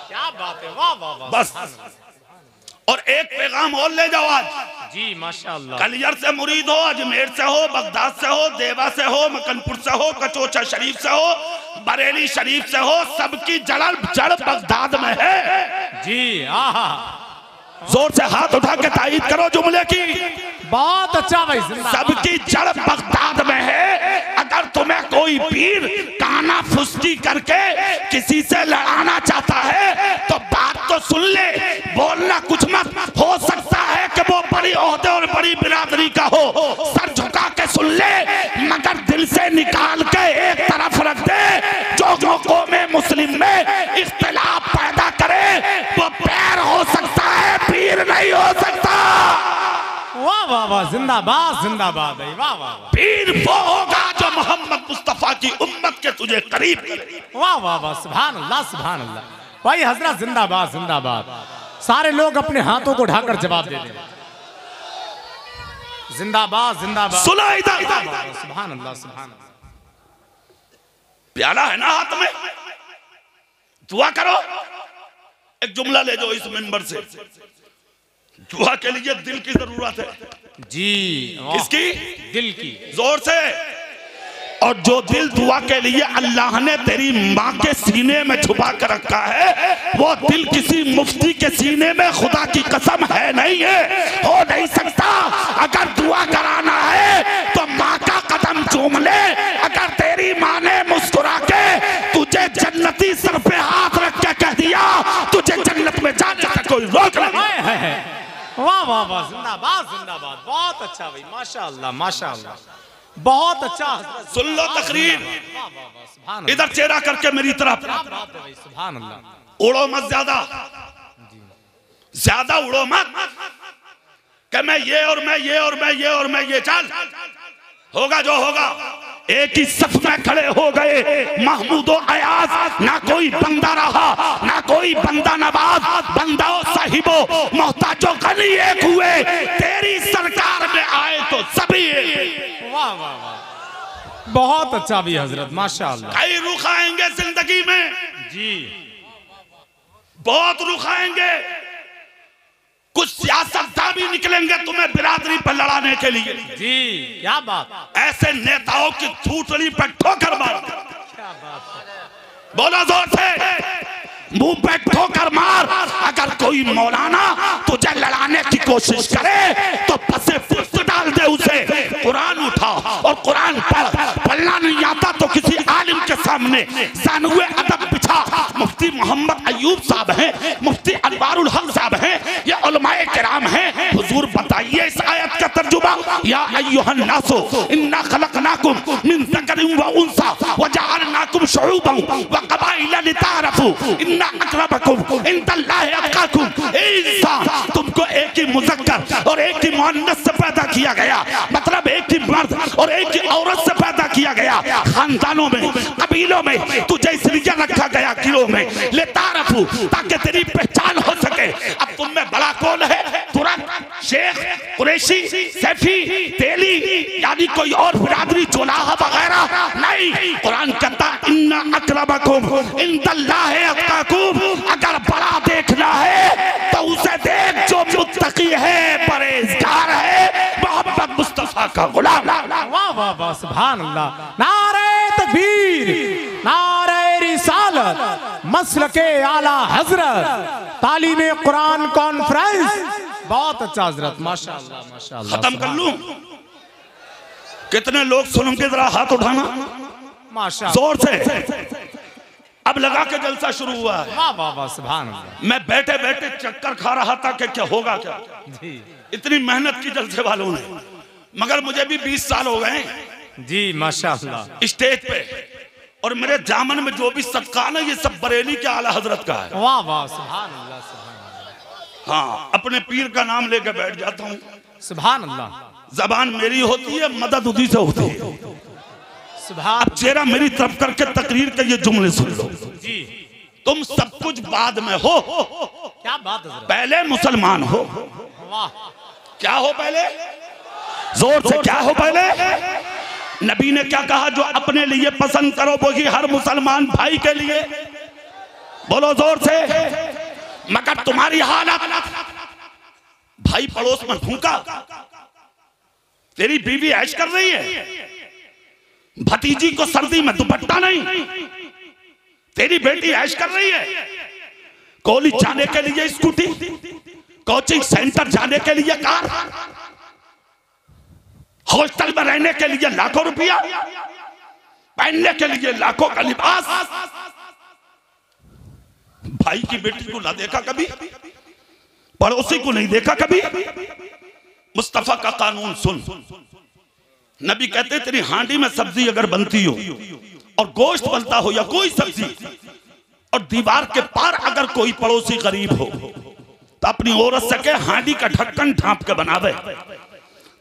क्या बात है, वाह वाह वाह। बस। और एक पैगाम और ले जाओ आज जी माशाअल्लाह। कलियर से मुरीद हो, अजमेर से हो, बगदाद से हो, देवा से हो, मकनपुर से हो, कचोचा शरीफ से हो, बरेली शरीफ से हो, सबकी जड़ बगदाद में है। जी आहा, जोर से हाथ उठा के तायीद करो जुमले की। बहुत अच्छा भाई, सबकी जड़ बगदाद में है। अगर तुम्हें कोई पीर काना फुस्ती करके किसी से लड़ाना चाहता है तो बात तो सुन ले, बोलना कुछ मत। हो सकता है कि वो बड़ी ओहदे और बड़ी बिरादरी का हो, सर झुका के सुन ले, मगर दिल से निकाल के एक तरफ रख दे। जो कौमे मुस्लिम में इख्तिलाफ पैदा करे वो पैर हो सकता है, पीर नहीं हो सकता। वाह वाह वाह, जिंदाबाद जिंदाबाद भाई, वाह वाह। पीर वो होगा जो मोहम्मद मुस्तफा की उम्मत के तुझे करीब। वाह वाह वाह, सुभान अल्लाह सुभान अल्लाह। भाई हजरत जिंदाबाद जिंदाबाद। सारे लोग अपने हाथों को ढाकर जवाब दे दें। जिंदाबाद जिंदाबाद। सुना इधर सुभान अल्लाह सुभान अल्लाह। प्याला है ना हाथ में, दुआ करो। एक जुमला ले जाओ इस मिंबर से, दुआ के लिए दिल की जरूरत है। जी किसकी? दिल की, जोर से। और जो दिल दुआ के लिए अल्लाह ने तेरी माँ के सीने में छुपा कर रखा है, वो दिल किसी मुफ्ती के सीने में खुदा की कसम है नहीं है, हो नहीं सकता। अगर दुआ कराना है तो माँ का कदम चूम ले। अगर तेरी माँ ने मुस्कुरा के तुझे जन्नती सर पे हाथ रख के कह दिया तुझे जन्नत में जा कोई रोक नहीं। वाह वाह वाह, जिंदाबाद जिंदाबाद। बहुत अच्छा भाई, माशाअल्लाह माशाअल्लाह, बहुत अच्छा। सुन लो तकरीर, इधर चेहरा करके मेरी तरफ। सुभान अल्लाह। उड़ो मत ज्यादा, ज्यादा उड़ो मत कि मैं ये और मैं ये और मैं ये और मैं ये। चल, होगा जो होगा। एक ही सफ में खड़े हो गए महमूदो अयाज, ना कोई बंदा रहा ना कोई बंदा नवाज। बंदाओ साहिबो मोहताजो गनी एक हुए, तेरी सरकार में आए तो सभी एक। वाह वाह वाह, बहुत अच्छा भी हजरत, माशाअल्लाह। कई रुख आएंगे जिंदगी में जी, बहुत रुख आएंगे। कुछ सियासतदान भी निकलेंगे तुम्हें बिरादरी पर लड़ाने के लिए। जी क्या बात। ऐसे नेताओं की थूथड़ी पर ठोकर मार। क्या बात। बोला जोर से, मुंह पे ठोकर मार। अगर कोई मौलाना तुझे लड़ाने की कोशिश करे तो पसे पुष्ट डाल दे उसे। कुरान उठा और कुरान पढ़। पढ़ना नहीं आता तो किसी आलिम के सामने सानुए अदब बिछा। मुफ्ती मोहम्मद अयूब साहब हैं, मुफ्ती अनवारुल हक साहब हैं, ये उलमाए किराम हैं। हुजूर बताइए इस आयत का तर्जुमा। या अय्युहन नासो इन्ना खलकनाकुम मिन ज़करिन व उन्सा व जअलनाकुम शुऊबन व क़बाइला लिताअरफू इन्ना अक़रबकुम इंदल्लाहि अत्क़ाकुम। इंसान, तुमको एक ही मुज़क्कर और एक ही मुअन्नस से पैदा किया गया, मतलब एक ही मर्द और एक ही औरत से पैदा किया गया। खानदानों में, कबीलों में तुझे इसलिए रखा गया गिरोह में, लिताअरफू, ताकि तेरी पहचान हो सके। अब तुम में बड़ा कौन है? तुरक, शेख, कुरैशी, सैफी, तेली, यानी कोई और बिरादरी जोलाहा वगैरह नहीं। कुरान कहता इन्ना अक़रबकुम इंदल्लाहि अत्क़ाकुम। अगर बड़ा देखना है तो उसे देख जो मुत्तकी है, परहेज़गार है, मोहम्मद मुस्तफा का गुलाम। वाह वाह वाह, सुभान अल्लाह। नारे तकबीर, नारे रिसालत, मसलके आला हजरत, तालीमे कुरान कॉन्फ्रेंस। बहुत अच्छा हजरत, माशाअल्लाह माशाअल्लाह। खत्म कर लूं? कितने लोग सुनेंगे जरा हाथ उठाना माशाअल्लाह, जोर से। अब लगा के जलसा शुरू हुआ है। वाह वाह वाह, सुभान अल्लाह। मैं बैठे बैठे चक्कर खा रहा था कि क्या होगा क्या। जी इतनी मेहनत की जलसे वालों ने, मगर मुझे भी 20 साल हो गए जी माशाअल्लाह। स्टेज पे, और मेरे जामन में जो भी सदका ना ये सब बरेली के आला हजरत का है। वाह वाह, सुभान अल्लाह सुभान अल्लाह। हाँ, अपने पीर का नाम लेकर बैठ जाता हूँ। सुभान अल्लाह। जबान मेरी होती है, मदद उसी से होती है। सुभान। चेहरा मेरी तरफ करके तकरीर के ये जुमले सुन लो। जी, तुम सब कुछ बाद में हो, क्या बात हजरत। पहले मुसलमान हो। वाह, क्या हो पहले? जोर से, क्या हो पहले? नबी ने क्या कहा? जो अपने लिए पसंद करो वही हर मुसलमान भाई के लिए। बोलो जोर से। मगर तुम्हारी हालत, भाई पड़ोस में भूखा, तेरी बीवी ऐश कर रही है, भतीजी को सर्दी में दुपट्टा नहीं, तेरी बेटी ऐश कर रही है, कॉलेज जाने के लिए स्कूटी, कोचिंग सेंटर जाने के लिए कार, हॉस्टल में रहने के लिए लाखों रुपया, पहनने के लिए लाखों का लिबास। भाई की बेटी को ना देखा कभी, पड़ोसी को नहीं देखा कभी। मुस्तफा का कानून सुन। नबी कहते तेरी हांडी में सब्जी अगर बनती हो और गोश्त बनता हो या कोई सब्जी, और दीवार के पार अगर कोई पड़ोसी गरीब हो तो अपनी औरत से के हांडी का ढक्कन ढांप के बनावे,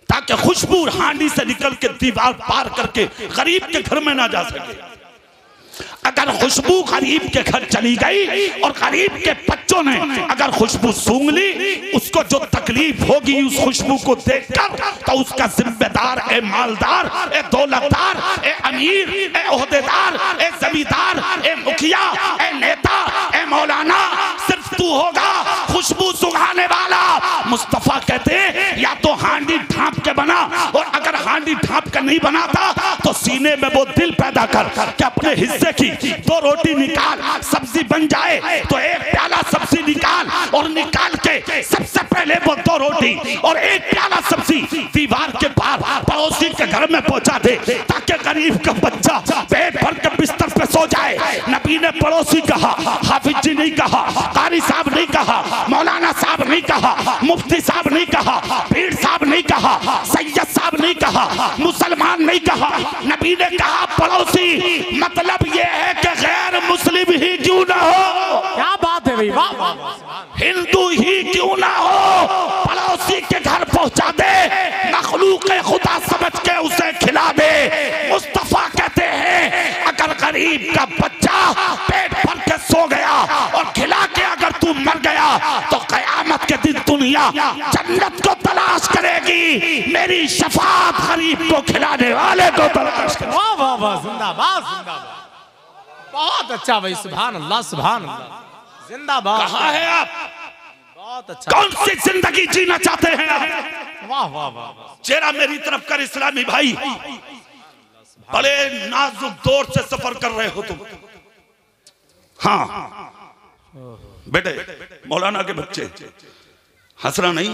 ताकि खुशबू हांडी से निकल के दीवार पार करके गरीब के घर में ना जा सके। अगर खुशबू गरीब के घर चली गई और गरीब के बच्चों ने अगर खुशबू सूंघ ली, उसको जो तकलीफ होगी उस खुशबू को देखकर, तो उसका जिम्मेदार ए मालदार, ए दौलतदार, ए अमीर, ए ओहदेदार, ए जमींदार, ए मुखिया, ए नेता, ए मौलाना सिर्फ तू होगा, खुशबू सुंघाने वाला। मुस्तफा कहते या तो हांडी ढांप के बना, और अगर हांडी ढांप के नहीं बनाता तो सीने में वो दिल पैदा कर कि अपने हिस्से की दो रोटी निकाल, सब्जी बन जाए तो एक प्याला सब्जी निकाल, और निकाल के सबसे पहले वो दो रोटी और एक प्याला सब्जी दीवार के पार पड़ोसी के घर में पहुंचा दे, ताकि गरीब का बच्चा पेट भर के बिस्तर पे सो जाए। नबी ने पड़ोसी कहा, हाफिज जी नहीं कहा, कारी साहब नहीं कहा, मौलाना साहब नहीं कहा, मुफ्ती साहब नहीं कहा, पीर साहब नहीं कहा, सैयद साहब नहीं कहा, मुसलमान नहीं कहा। नबी ने कहा पड़ोसी, मतलब ये है कि गैर मुस्लिम ही क्यों ना हो। क्या बात है भाई, वाह वाह। हिंदू ही क्यों ना हो, पड़ोसी के घर पहुंचा दे, मखलूक खुदा समझ के उसे खिला दे। मुस्तफा कहते हैं अगर गरीब का बच्चा पेट भर के सो गया और खिला के अगर तू मर गया तो कयामत के दिन दुनिया जन्नत को तलाश करेगी, मेरी शफाअत गरीब को खिलाने वाले को तलाश करेगी। वाह वाह वाह, जिंदाबाद जिंदाबाद, बहुत अच्छा भाई, सुभान अल्लाह सुभान अल्लाह, जिंदाबाद। कहाँ है आप? बहुत अच्छा। कौन सी जिंदगी जीना चाहते हैं आप? वाह वाह वाह, चेहरा मेरी तरफ कर इस्लामी भाई, बड़े नाजुक दौर से सफर कर रहे हो तुम। हाँ बेटे, मौलाना के बच्चे, हंसना नहीं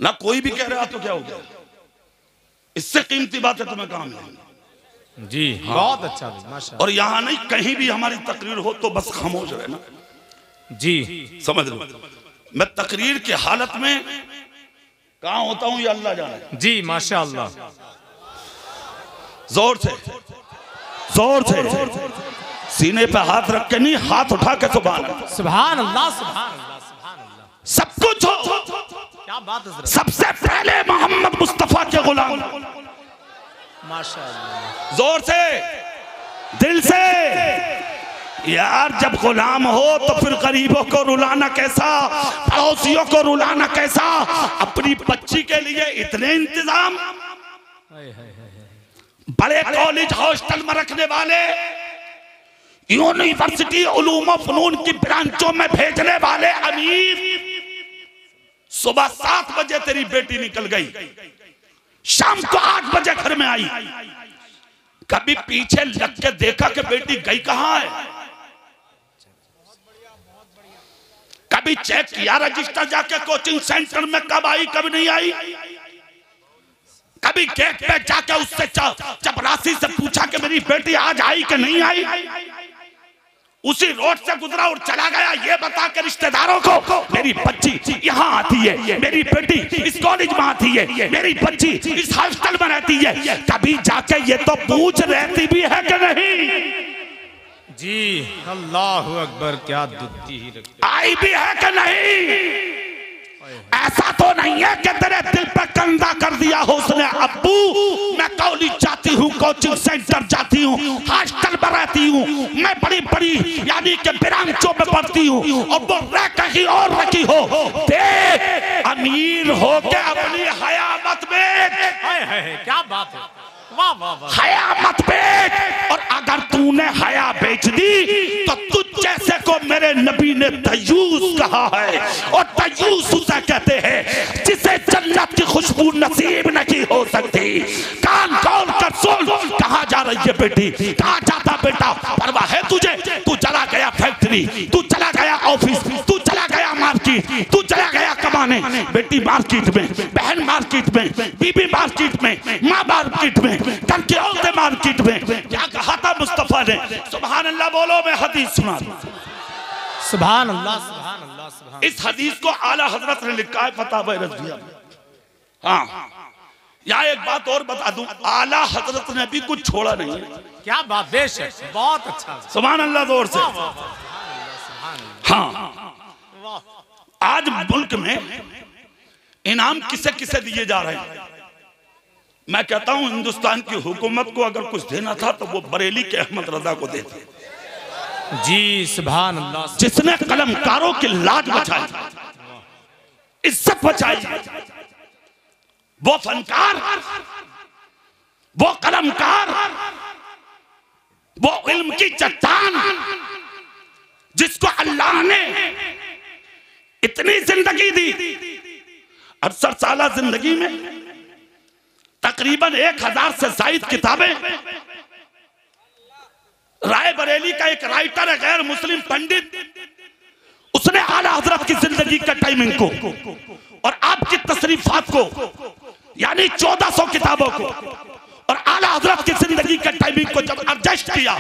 ना, कोई भी कह रहा तो क्या हो गया, इससे कीमती बात है तुम्हें काम है जी। हाँ। बहुत अच्छा भाई, माशाअल्लाह। और यहाँ नहीं, कहीं भी हमारी तकरीर हो तो बस खामोश रहना जी, समझ लो। मैं तकरीर की हालत में कहाँ होता हूँ ये अल्लाह जाने जी, माशाअल्लाह। जोर से जोर से सीने पे हाथ रख के नहीं, हाथ उठा के सुभान अल्लाह सुभान अल्लाह सुभान अल्लाह सुभान अल्लाह। सब कुछ हो, क्या बात है, सबसे पहले मोहम्मद मुस्तफा के गुलाम। माशाअल्लाह। जोर से, दिल से। यार जब गुलाम हो तो फिर गरीबों को रुलाना कैसा, पड़ोसियों को रुलाना कैसा, अपनी बच्ची के लिए इतने इंतजाम, बड़े कॉलेज हॉस्टल में रखने वाले, यूनिवर्सिटी उलूम व फनून की ब्रांचों में भेजने वाले अमीर। सुबह 7 बजे तेरी बेटी निकल गई, शाम को 8 बजे घर में आई, कभी पीछे लग के देखा कि बेटी गई कहां है? कभी चेक किया रजिस्टर जाके कोचिंग सेंटर में कब आई कब नहीं आई? कभी गेट पे जाके उससे चपरासी से पूछा कि मेरी बेटी आज आई कि नहीं आई? उसी रोड से गुजरा और चला गया ये बता के रिश्तेदारों को मेरी बच्ची यहाँ आती है, मेरी बेटी इस कॉलेज में आती है, मेरी बच्ची इस हॉस्टल में रहती है। कभी जाके ये तो पूछ रहती भी है कि नहीं? जी, अल्लाह अकबर, क्या दुत्ती ही लगती। आई भी है कि नहीं? ऐसा तो नहीं है कि तेरे दिल पे कंधा कर दिया हो उसने। अब्बू मैं कॉलेज जाती हूँ, कोचिंग सेंटर जाती हूँ, हॉस्टल में रहती हूँ, मैं बड़ी बड़ी यानी कि ब्रांचों में पढ़ती हूँ, और वो रह कहीं और रखी हो। देख अमीर हो के अपनी हया मत बेच। क्या बात है, वाह वाह वाह। हया मत बेच, और अगर तूने हया बेच दी तो तुझ जैसे को मेरे नबी ने तयूस कहा है, और तयूस उसे कहते हैं जिसे जन्नत की खुशबू नसीब नहीं हो सकती। कान खोल कर सुन, कहाँ जा रही है बेटी, कहाँ जाता बेटा, परवाह है तुझे? तू चला गया फैक्ट्री, तू चला गया ऑफिस, तू चला गया मार्केट, तू चला गया कमाने। बेटी मार्केट में, बहन मार्केट में, बीबी मार्केट में, माँ मार्केट में, घर की औरतें मार्केट में। क्या कहा था मुस्तफा ने? सुभान अल्लाह बोलो, मैं हदीस सुना। सुभान अल्लाह, सुभान अल्लाह, सुभान। इस हदीस को आला हजरत ने लिखा है फतावा रज़विया में। हाँ, यहाँ एक बात और बता दूं, आला हजरत ने भी कुछ छोड़ा नहीं है। क्या बात, बेशक, बहुत अच्छा। सुभान अल्लाह, जोर से। हाँ, आज मुल्क में इनाम किसे किसे दिए जा रहे हैं? मैं कहता हूं हिंदुस्तान की हुकूमत को अगर कुछ देना था तो वो बरेली के अहमद रजा को देते। जी सुभान अल्लाह। जिसने कलमकारों की लाज बचाई, इज्जत बचाई, वो फनकार, वो कलमकार, वो इल्म की चट्टान, जिसको अल्लाह ने इतनी जिंदगी दी, 68 साल जिंदगी में तकरीबन 1000 से ज्यादा किताबें। राय बरेली का एक राइटर है, गैर मुस्लिम पंडित, उसने आला हजरत की जिंदगी का टाइमिंग को और आपकी तशरीफात को, यानी 1400 किताबों को और आला हजरत की जिंदगी का टाइमिंग को जब एडजस्ट किया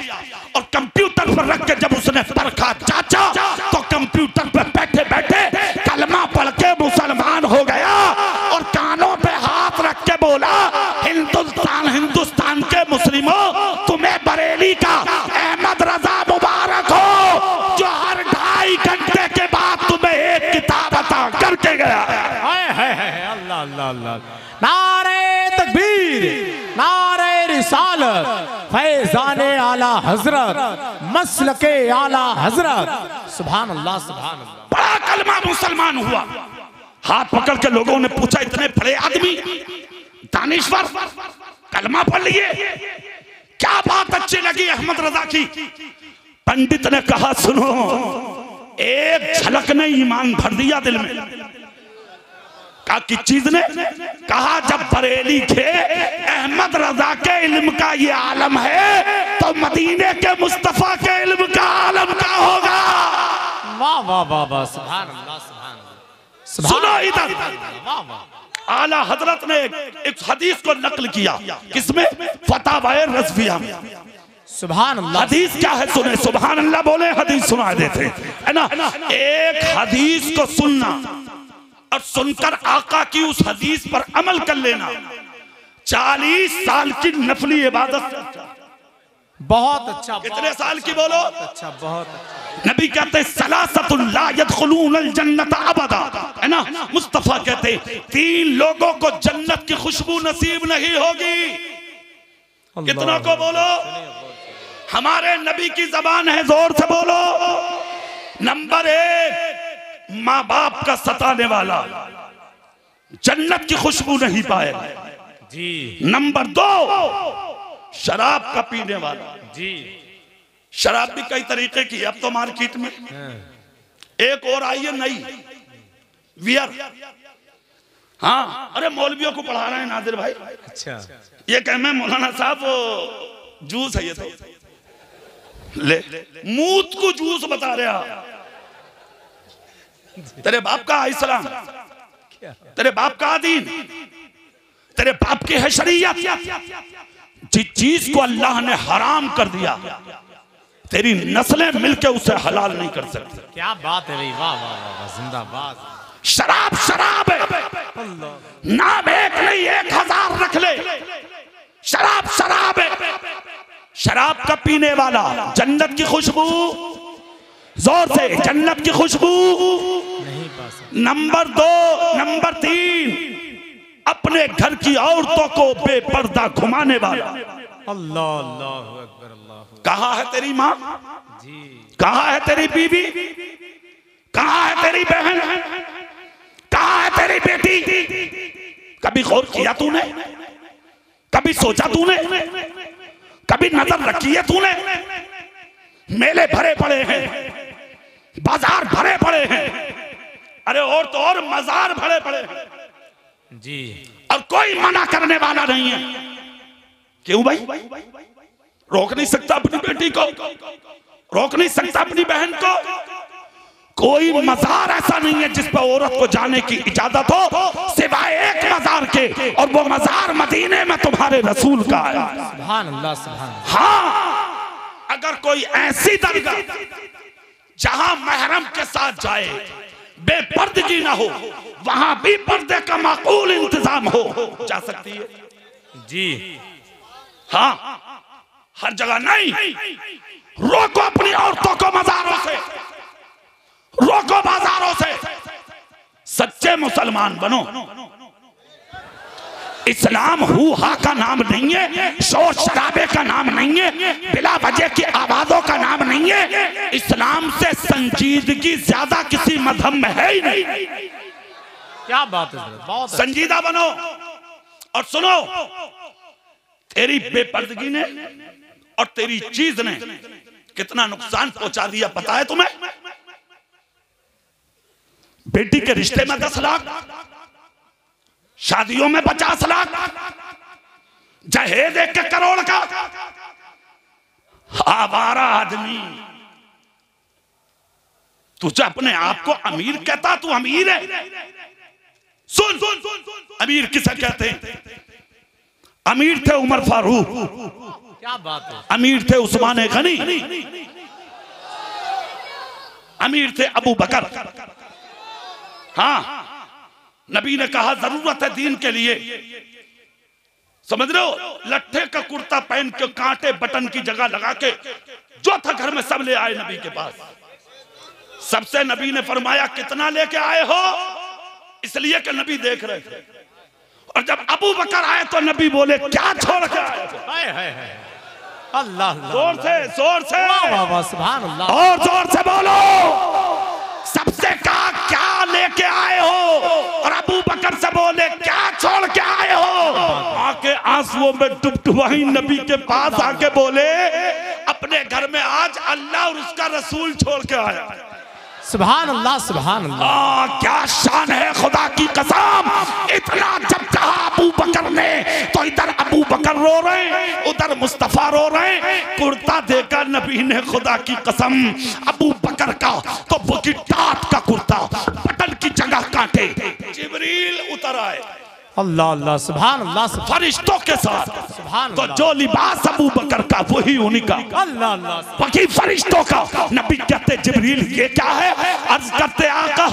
और कंप्यूटर पर रख के जब उसने परखा चाचा, तो कंप्यूटर पर बैठे बैठे कलमा पढ़ के मुसलमान हो गया और कानों पे हाथ रख के बोला, हिंदुस्तान के मुस्लिमों, तुम्हें बरेली का अहमद रजा मुबारक हो, जो हर 2.5 घंटे के बाद तुम्हें एक किताब अता करके गया। अल्लाह अल्लाह अल्लाह। नारे तकबीर, नारे रिसालत, फैज़ाने आला हजरत, मसलके आला हजरत। सुभान अल्लाह, सुभान अल्लाह। बड़ा कलमा मुसलमान हुआ। हाथ पकड़ के लोगों ने पूछा, इतने बड़े आदमी, दानिश्वर, कलमा पढ़ लिए, क्या बात अच्छी लगी अहमद रजा की? पंडित ने कहा, सुनो, एक झलक ने ईमान भर दिया दिल में। कहा किस चीज ने? कहा जब बरेली के अहमद रजा के इल्म का ये आलम है, तो मदीने के मुस्तफा के इल्म का आलम क्या होगा? वाह वाह वाह वाह, सुभान अल्लाह, सुभान अल्लाह। सुनो इधर, वाह वाह। आला हजरत ने एक हदीस को नकल किया, किसमें? फतावा रज़विया में। सुभान अल्लाह। हदीस क्या है? सुने, सुभान अल्लाह बोले, हदीस सुना देते है ना। एक हदीस को सुनना और सुनकर आका की उस हदीस पर अमल कर लेना 40 साल की नफली इबादत। बहुत अच्छा। कितने साल की बोलो? अच्छा, बहुत अच्छा। नबी कहते सलासतुल ला यदखुलूनल जन्नत अबदा, है ना। मुस्तफा कहते 3 लोगों को जन्नत की खुशबू नसीब नहीं होगी। कितना को बोलो? हमारे नबी की जबान है, जोर से बोलो। नंबर 1, माँ बाप का सताने वाला जन्नत की खुशबू नहीं पाएगा जी। नंबर 2, शराब का पीने वाला जी। शराब भी कई तरीके की, अब तो मार्केट में एक और आई है नई, वियर। हाँ, अरे मौलवियों को पढ़ा रहे हैं नादिर भाई। अच्छा, ये कह मैं मौलाना साहब वो जूस है, ये तो ले मूत को जूस बता रहा। तेरे बाप का इस्लाम, तेरे बाप का दीन, तेरे बाप की है शरीयत। जिस चीज को अल्लाह ने हराम कर दिया, तेरी नस्लें मिलकर उसे हलाल नहीं कर सकती। क्या बात है भाई, वाह वाह वाह, जिंदाबाद। शराब शराब है, नाम एक नहीं 1000 रख ले, शराब शराब है। शराब का पीने वाला जन्नत की खुशबू, जोर से, जन्नत की खुशबू नहीं पा सकता। नंबर 2, नंबर 3, अपने घर की औरतों को बेपर्दा घुमाने वाला। अल्लाह अल्लाह अकबर, अल्लाह। कहाँ है तेरी माँ जी? कहाँ है तेरी बीवी? कहाँ है तेरी बहन? कहाँ है तेरी बेटी? कभी गौर किया तूने? कभी सोचा तूने? कभी नजर रखी है तूने? मेले भरे पड़े हैं, बाजार भरे पड़े हैं, अरे और तो और मजार भरे पड़े हैं जी, और कोई मना करने वाला नहीं है। क्यों भाई? रोक नहीं सकता अपनी बेटी को, रोक नहीं सकता अपनी बहन को। कोई मजार ऐसा नहीं है जिस पर औरत को जाने की इजाजत हो सिवाय एक मजार के, और वो मजार मदीने में तुम्हारे रसूल का है। सुभान अल्लाह, सुभान अल्लाह। हाँ, अगर कोई ऐसी दरगाह जहां महरम के साथ जाए, बेपर्दगी ना हो, वहां भी पर्दे का माकूल इंतजाम हो, जा सकती है जी। हाँ, हर जगह नहीं। रोको अपनी औरतों को मजारों से, रोको बाजारों से। सच्चे मुसलमान बनो। इस्लाम हू-हा का नाम नहीं है, शोर शराबे का नाम नहीं है, बिला वजह की आवाजों का नाम नहीं है। इस्लाम से संजीदगी ज्यादा किसी मजहब में है ही नहीं। क्या बात है, बहुत संजीदा बनो। और सुनो, तेरी बेपर्दगी ने और तेरी चीज ने कितना नुकसान पहुंचा दिया पता है तुम्हें? बेटी के रिश्ते में 10 लाख, शादियों में 50 लाख, जहेज 1 करोड़ का। आवारा आदमी, तुझे अपने आप को अमीर कहता? तू अमीर है? सुन, अमीर किसे कहते हैं? अमीर थे उमर फारूक, क्या बात है, अमीर थे उस्मान गनी, अमीर थे अबू बकर। हाँ, नबी ने कहा जरूरत है दीन के लिए, समझ रहे हो, लट्ठे का कुर्ता पहन के कांटे बटन की जगह लगा के जो था घर में सब ले आए नबी के पास। सबसे नबी ने फरमाया कितना लेके आए हो? इसलिए कि नबी देख रहे थे। और जब अबू बकर आए तो नबी बोले क्या छोड़ के आए हो? अल्लाह, जोर से, जोर से, सुभान अल्लाह, और जोर से बोलो। सबसे कहा क्या लेके आए हो? और अबू बकर से बोले क्या छोड़ के आए हो? आके आंसुओं में डुबडुबाई नबी के पास आके बोले अपने घर में आज अल्लाह और उसका रसूल छोड़ के आया। सुभान अल्लाह, सुभान अल्लाह। क्या शान है खुदा की कसम। इतना जब कहा अबू बकर ने तो इधर अबू बकर रो रहे, उधर मुस्तफा रो रहे। कुर्ता देखा नबी ने खुदा की कसम अबू बकर का तो बुकी टाट का कुर्ता, बटन की जगह काटे। जिब्रील उतर आए, अल्लाह अल्लाह, सुभान अल्लाह, फरिश्तों के साथ। सुभान तो जो लिबास अबू बकर का वही उन्हीं का, अल्लाह अल्लाह, बाकी फरिश्तों का। नबी कहते जिब्रील ये क्या है? अर्ज करते आका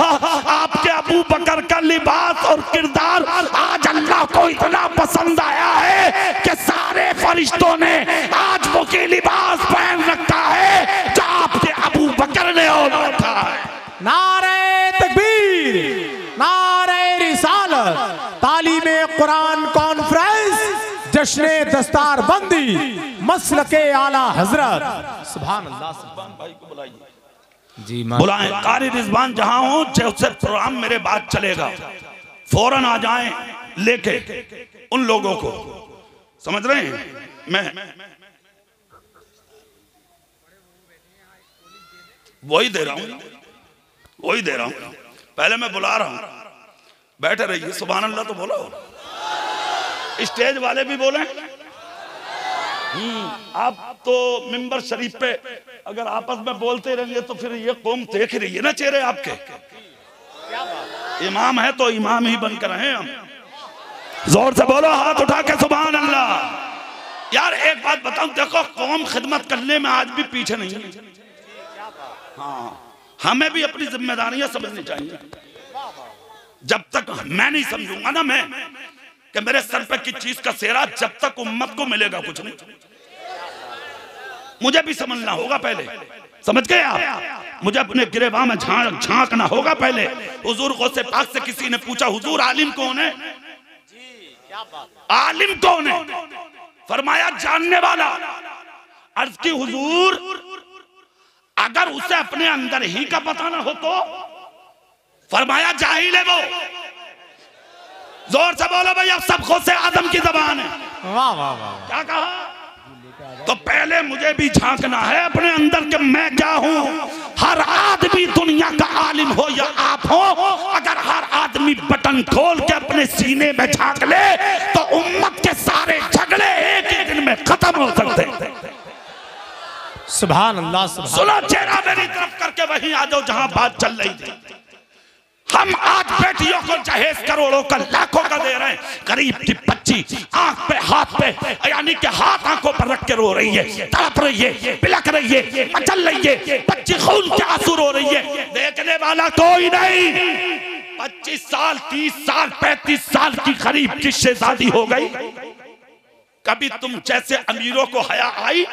आपके अबू बकर का लिबास और किरदार आज अल्लाह को इतना पसंद आया है कि सारे फरिश्तों ने आज वो की लिबास पहन रखा है जो आपके अबू बकर ने और रखा है। नारे तकबीर, नारे रिसालत, तालीमे कुरान कॉन्फ्रेंस, जश्ने दस्तार बंदी, मसलके आला हजरत। सुभान अल्लाह, सुभान भाई को बुलाइए जी, बुलाएं। कारी रिजवान जहां हो, जैसे प्रोग्राम मेरे बाद चलेगा फौरन आ जाएं लेके उन लोगों को, समझ रहे हैं? मैं वही दे रहा हूं, वही दे रहा हूं। पहले मैं बुला रहा हूं, बैठे रहिए। सुभान अल्लाह तो बोलो, स्टेज वाले भी बोले। आप तो मिंबर शरीफ पे अगर आपस में बोलते रहिए तो फिर ये कौम देख रही है ना चेहरे आपके। इमाम है तो इमाम ही बनकर रहे हम। जोर से बोलो, हाथ उठा के सुभान अल्लाह। यार एक बात बताऊं, देखो कौम खिदमत करने में आज भी पीछे नहीं है। हाँ, हमें भी अपनी जिम्मेदारियां समझनी चाहिए। जब तक मैं नहीं समझूंगा ना मैं कि मेरे सर पे की चीज का सेहरा, जब तक उम्मत को मिलेगा कुछ नहीं। मुझे भी समझना होगा पहले, समझ गए आप? मुझे अपने गिरेबान में झांकना होगा पहले। हुजूर गौसे पाक से किसी ने पूछा हुजूर आलिम कौन है? आलिम कौन है? फरमाया जानने वाला। अर्ज की हुजूर अगर उसे अपने अंदर ही का पता ना हो तो? फरमाया जाहिल है वो। जोर से बोलो भैया, सब खुद से आदम की जबान है। वाह वाह वाह, क्या कहा? तो पहले मुझे भी झांकना है अपने अंदर के मैं क्या हूं। हर आदमी दुनिया का आलिम हो या आप हो, अगर हर आदमी बटन खोल के अपने सीने में झांक ले तो उम्मत के सारे झगड़े एक ही दिन में खत्म हो सकते हैं। सुभान अल्लाह। सुनो, चेहरा मेरी तरफ करके वहीं आ जाओ जहां बात चल रही थी। हम आज बेटियों को जहेज करोड़ों का लाखों का दे रहे हैं, गरीब की बच्ची आंख पे हाथ पे यानी कि हाथ आंखों पर रख के रो रही है, तड़प रही है, बिलक रही है, मचल रही है, बच्ची खून के आंसू रो रही है, देखने वाला कोई नहीं। 25 साल 30 साल 35 साल की गरीब की शहजादी हो गई। कभी तुम जैसे अमीरों को हया आई?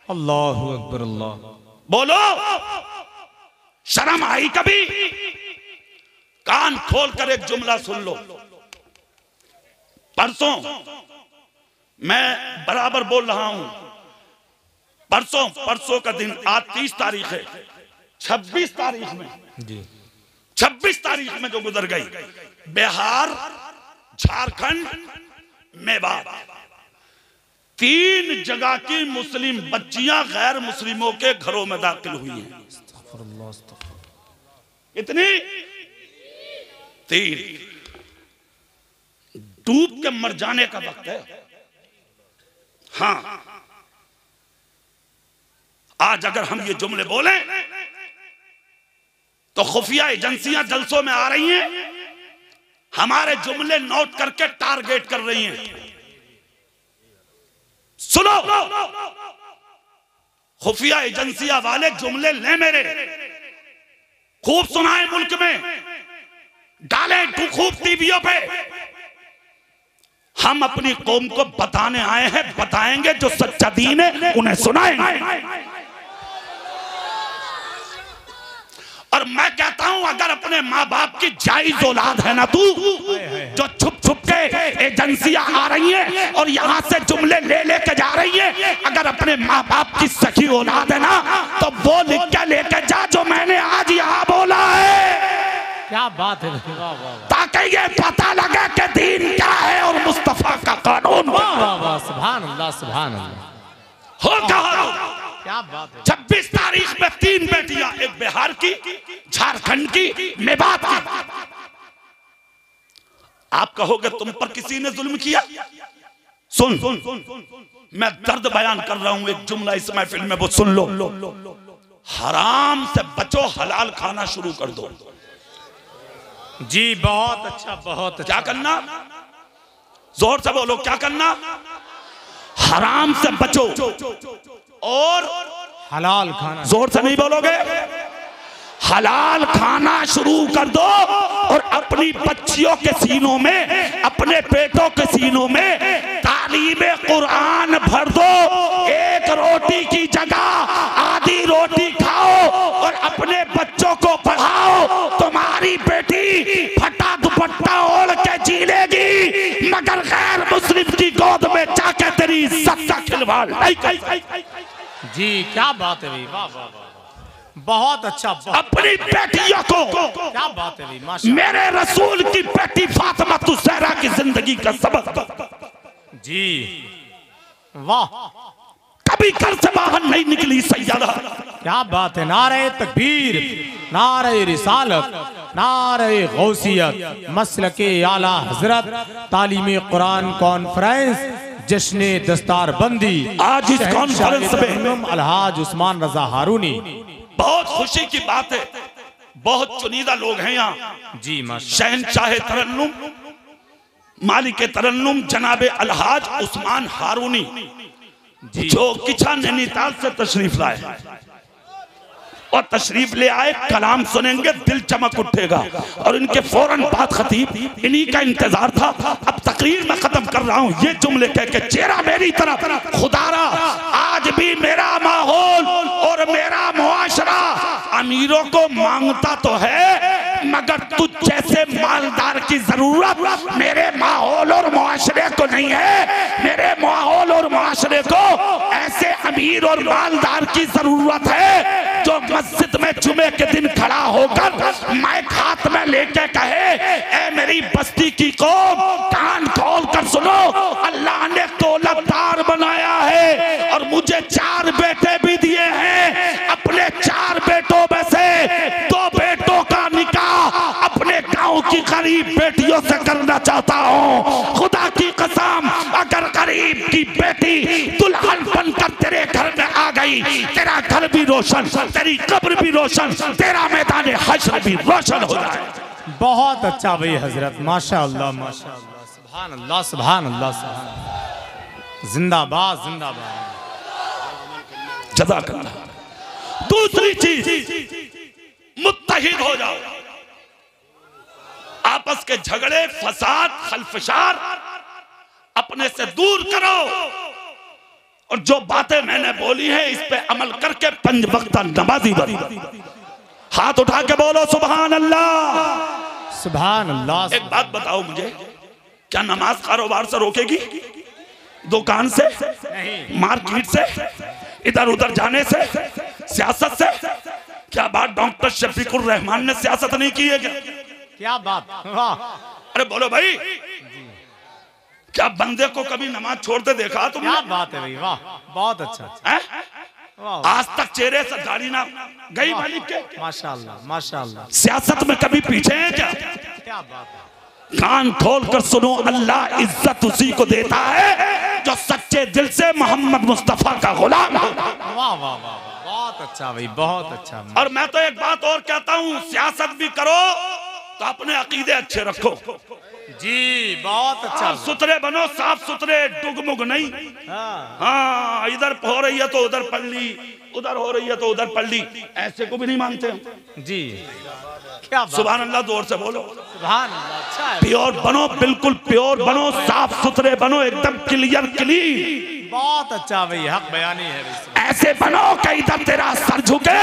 अल्लाह अकबर। अल्लाह, बोलो, शर्म आई कभी? कान खोल कर एक जुमला सुन लो। परसों मैं बराबर बोल रहा हूं, परसों का दिन, आज 30 तारीख है, 26 तारीख में जी 26 तारीख में जो गुजर गई, बिहार, झारखंड, मेवात, 3 जगह की मुस्लिम बच्चियां गैर मुस्लिमों के घरों में दाखिल हुई हैं। इतनी 3 डूब के मर जाने का वक्त है। हाँ, आज अगर हम ये जुमले बोले तो खुफिया एजेंसियां जलसों में आ रही हैं, हमारे जुमले नोट करके टारगेट कर रही हैं। सुनो, खुफिया एजेंसियां वाले जुमले ले मेरे, खूब सुनाए, मुल्क में डालें खूब टीवियों पे। हम अपनी कौम को बताने आए हैं, बताएंगे, जो सच्चा दीन है उन्हें सुनाएंगे। और मैं कहता हूं, अगर अपने माँ बाप की जायज औलाद है ना तू, जो छुप छुप के एजेंसियां आ रही हैं और यहां से जुमले ले लेके जा रही है, अगर अपने माँ बाप की सखी औलाद है ना, तो वो लिख के लेके जा जो मैंने आज यहां बोला है। क्या बात है, ताकि ये पता लगे कि दीन क्या है और मुस्तफा का कानून। वाह वाह वाह, सुभान अल्लाह, सुभान अल्लाह। हो कहा, क्या बात है। 26 तारीख में 3 बेटियां, एक बिहार की, झारखंड की, मेवात की। आप कहोगे तुम पर किसी ने जुल्म किया? सुन, मैं दर्द बयान कर रहा हूं, एक जुमला इस महफिल में वो सुन लो। हराम से बचो, हलाल खाना शुरू कर दो। जी बहुत अच्छा, बहुत अच्छा। क्या करना? जोर से बोलो, क्या करना? हराम से बचो और हलाल खाना। जोर से नहीं बोलोगे? हलाल खाना शुरू कर दो और अपनी बच्चियों के सीनों में, अपने बेटों के सीनों में तालीमे कुरान भर दो। एक रोटी की जगह आधी रोटी खाओ और अपने बच्चों को पढ़ाओ। तुम्हारी बेटी फटा दुपट्टा ओढ़ के जी लेगी, मगर गैर मुस्लिम की गोद में जाके तेरी इज्जत का खिलवाड़ नहीं करेगी। जी क्या बात है भाई, वाह वाह वाह, बहुत अच्छा। अपनी बेटियों को, क्या बात है भाई, माशाअल्लाह। मेरे रसूल की बेटी फातिमा ज़हरा की जिंदगी का सबक। जी वाह, कभी घर से बाहर नहीं निकली सैयदा। क्या बात है। नारे तकबीर, नारे रिसालत, नारे गौसियत, मसलके आला हजरत, तालीम कुरान कॉन्फ्रेंस, जश्न दस्तार बंदी। आज इस कॉन्फ्रेंस में अलहाज उस्मान रजा हारूनी। बहुत खुशी की बात है, बहुत चुनिंदा लोग हैं यहाँ जी। शहनशाह तरन्नुम, मालिक तरन्नुम जनाबे अलहाज उस्मान हारूनी जी, जो किछा नैनीताल से तशरीफ लाए और तशरीफ ले आए। कलाम सुनेंगे, दिल चमक उठेगा। और इनके फौरन बाद खतीब, इन्हीं का इंतजार था। अब तकरीर में खत्म कर रहा हूँ, ये जुमले कह के चेहरा मेरी तरफ। खुदारा आज भी मेरा माहौल और मेरा मुआशरा अमीरों को मांगता तो है, मगर तुझ जैसे मालदार की जरूरत मेरे माहौल और मुआशरे को नहीं है। मेरे माहौल और मुआशरे को ऐसे अमीर और मालदार की जरूरत है जो मस्जिद में जुमे के दिन खड़ा होकर माइक हाथ में लेके कहे, ए मेरी बस्ती की कौम, कान खोल कर सुनो, अल्लाह ने दौलतदार बनाया है और मुझे गरीब बेटियों से करना चाहता हूँ। खुदा की कसम, अगर गरीब की बेटी दुल्हन बनकर तेरे घर में आ गई, तेरा घर भी रोशन, तेरी कब्र भी रोशन, तेरा मैदान हश्र भी रोशन हो जाए। बहुत अच्छा भाई हजरत, माशाअल्लाह माशाअल्लाह, सुभान अल्लाह सुभान अल्लाह सुभान अल्लाह। जिंदाबाद जिंदाबाद। जज़ाकल्लाह। दूसरी चीज, मुत्तहिद हो जाओ। आपस के झगड़े, फसाद, खलफशार अपने से दूर करो। और जो बातें मैंने बोली हैं इस पे अमल करके 5 वक्त नमाजी बनो। हाथ उठा के बोलो सुभान अल्लाह सुभान अल्लाह। एक बात बताओ मुझे, क्या नमाज कारोबार से रोकेगी? दुकान से, मार्केट से, इधर उधर जाने से, सियासत से? क्या बात डॉक्टर शफीकुर रहमान ने सियासत नहीं की है क्या? क्या बात, वाह। अरे बोलो भाई, क्या बंदे को कभी नमाज छोड़ते देखा तुमने? क्या बात है भाई, वाह बहुत अच्छा। आज तक चेहरे से दाढ़ी ना गई मालिक के? माशाअल्लाह माशाअल्लाह। सियासत में कभी पीछे हैं क्या? क्या बात है। कान खोल कर सुनो, अल्लाह इज्जत उसी को देता है जो सच्चे दिल से मोहम्मद मुस्तफा का गुलाम हो। वाह वाह वाह, बहुत अच्छा भाई बहुत अच्छा। और मैं तो एक बात और कहता हूँ, सियासत भी करो तो अपने अकीदे अच्छे रखो जी, बहुत अच्छा। सुथरे बनो, साफ सुथरे, डुगमुग नहीं। हाँ, इधर हो रही है तो उधर पढ़ ली, उधर हो रही है तो उधर पढ़ ली, ऐसे को भी नहीं मानते हम जी। क्या बात। सुभान अल्लाह जोर से बोलो सुभान अल्लाह। अच्छा है। प्योर बनो, बिल्कुल प्योर बनो, साफ सुथरे बनो, एकदम क्लियर क्लीन। बहुत अच्छा भाई, हक बयानी है भाई। ऐसे बनो कि इधर तेरा सर झुके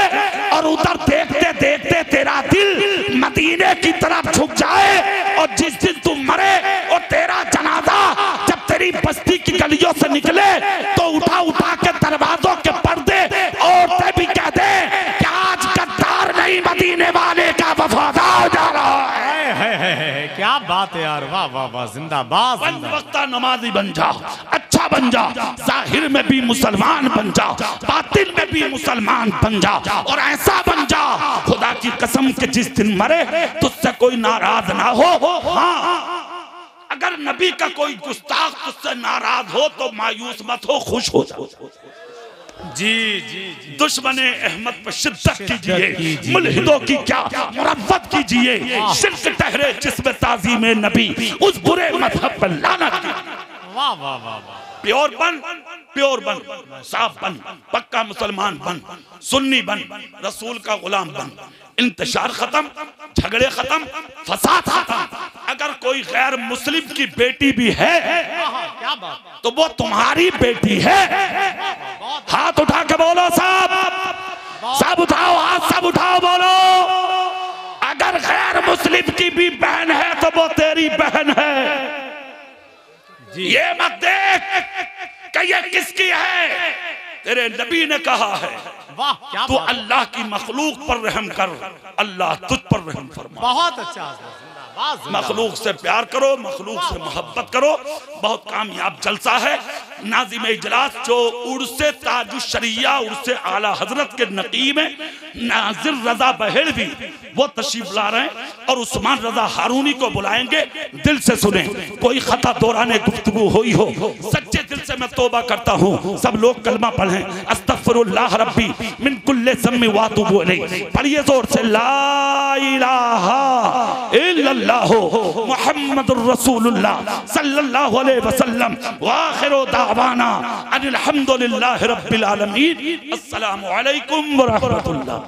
और उधर देखते देखते तेरा दिल मदीने की तरफ झुक जाए। और जिस दिन तुम मरे और तेरा जनाजा जब तेरी बस्ती की गलियों से निकले तो उठा उठा के दरवाजों के पर्दे औरतें भी कह दे कि आज गद्दार नहीं, मदीने वाले का वफादार जा रहा है। क्या बात है यार, वाह वाह वाह, जिंदाबाद। 5 वक्त नमाजी बन जा, अच्छा बन जा, जाहिर में भी मुसलमान बन जा, बातिन में भी मुसलमान बन जा। और ऐसा बन जा खुदा की कसम के जिस दिन मरे तुझसे कोई नाराज ना हो। हाँ, अगर नबी का कोई गुस्ताख तुझसे नाराज हो तो मायूस मत हो, खुश हो जाओ। जी जी जी। दुश्मने अहमद पर शिद्दत कीजिए, मुल्हिदों की क्या मुरव्वत कीजिए, शिर्क ठहरे जिसमें ताज़ीम नबी, उस बुरे मजहब पर लानत कीजिए। वाह वाह वाह वाह। प्योर बन, प्योर बन, साफ बन, पक्का मुसलमान बन, सुन्नी बन, रसूल का गुलाम बन। इंतशार खत्म, झगड़े खत्म, फसाद खत्म। अगर कोई गैर मुस्लिम की बेटी भी है क्या बात, तो वो तुम्हारी बेटी है। हाथ उठा के बोलो सब, सब उठाओ हाथ, सब उठाओ बोलो। अगर गैर मुस्लिम की भी बहन है तो वो तेरी बहन है। ये मत देख कि ये किसकी है, तेरे नबी ने कहा है। वाह क्या तू अल्लाह की मखलूक पर रहम कर, अल्लाह तुझ पर रहम फरमा। बहुत अच्छा। मखलूक से प्यार करो, मखलूक से मोहब्बत करो, बहुत कामयाब जलसा है। नाज़िम इजलास जो उर्से ताजुश शरिया, उर्से आला हजरत के नकीब है नाजिर रजा बहेलवी, वो तशरीफ ला रहे हैं और उस्मान रजा हारूनी को बुलाएंगे। दिल से सुने, कोई खता दौराने गुफ्तगू हुई हो, सच्चे दिल से मैं तौबा करता हूँ। सब लोग कलमा पढ़ें, अस्तगफिरुल्लाह रब्बी मिन कुल्ले ज़म्बि व अतूबु इलैहि। पढ़िए जोर से, ला इलाहा इल्लल्लाह मुहम्मदुर रसूलुल्लाह सल्लल्लाहु अलैहि वसल्लम व आखिरु दावाना अनिल हम्दुलिल्लाहि रब्बिल आलमीन। अस्सलामु अलैकुम व रहमतुल्लाह।